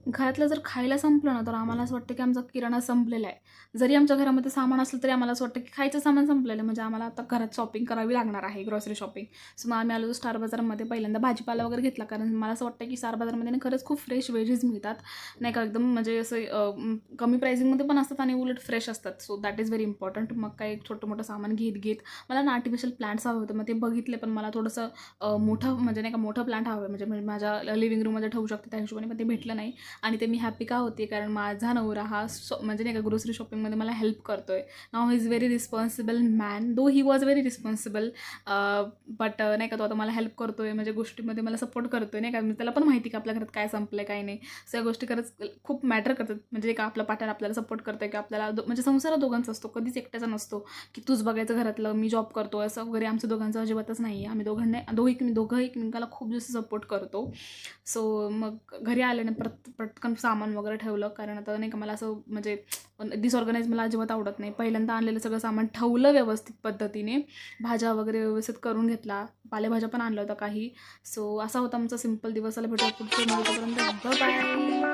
घरातलं जर खायला संपलं ना, तर आम्हाला असं वाटतं की आमचा किराणा संपलेला आहे. जरी आमच्या घरामध्ये सामान असलं तरी आम्हाला असं वाटतं की खायचं सामान संपलेलं आहे, म्हणजे आम्हाला आता घरात शॉपिंग करावी लागणार आहे, ग्रॉसरी शॉपिंग. सो मग आम्ही आलो स्टार बाजारमध्ये पहिल्यांदा भाजीपाला वगैरे घेतला, कारण मला असं वाटतं की स्टार बाजारमध्ये ना खरंच खूप फ्रेश व्हेजीज मिळतात, नाही का, एकदम म्हणजे असं कमी प्राइसिंगमध्ये पण असतात आणि उलट फ्रेश असतात. So that is very important. मग काय एक छोटं मोठं सामान घेत मला ना आर्टिफिशियल प्लांट्स हवे होते, मग ते बघितले, पण मला थोडंसं मोठं म्हणजे नाही का मोठं प्लांट हवं आहे, म्हणजे माझ्या लिव्हिंग रूममध्ये ठेवू शकते त्या हिशोबाने, पण ते भेटलं नाही. आणि ते मी हॅपी का होते, कारण माझा नवरा हा म्हणजे नाही का ग्रोसरी शॉपिंगमध्ये मला हेल्प करतो आहे. नाव he is very responsible man, though he was very responsible, but नाही का तो आता मला हेल्प करतो आहे, म्हणजे गोष्टीमध्ये मला सपोर्ट करतो आहे, नाही का. त्याला पण माहिती की आपल्या घरात काय संपलं आहे काय नाही. सगळ्या गोष्टी खरंच खूप मॅटर करतात, म्हणजे का आपला पार्टनर आपल्याला सपोर्ट करतो आहे, की आपल्याला म्हणजे संसार दोघांचा असतो, कधीच एकट्याचा नसतो की तूच बघायचं घरातलं, मी जॉब करतो, असं वगैरे आमचं दोघांचं अजिबातच नाही आहे. आम्ही दोघं एकमेकाला खूप जास्त सपोर्ट करतो. सो मग घरी आले ना पटकन सामान वगैरे ठेवलं, कारण आता नाही का मला असं म्हणजे डिसऑर्गनाईज मला अजिबात आवडत नाही. पहिल्यांदा आणलेलं सगळं सामान ठेवलं व्यवस्थित पद्धतीने, भाज्या वगैरे व्यवस्थित करून घेतला, पालेभाज्या पण आणल्या होत्या काही. सो असा होता आमचा सिंपल दिवस. आला भेटूया पुढच्या व्हिडिओ, तोपर्यंत बाय.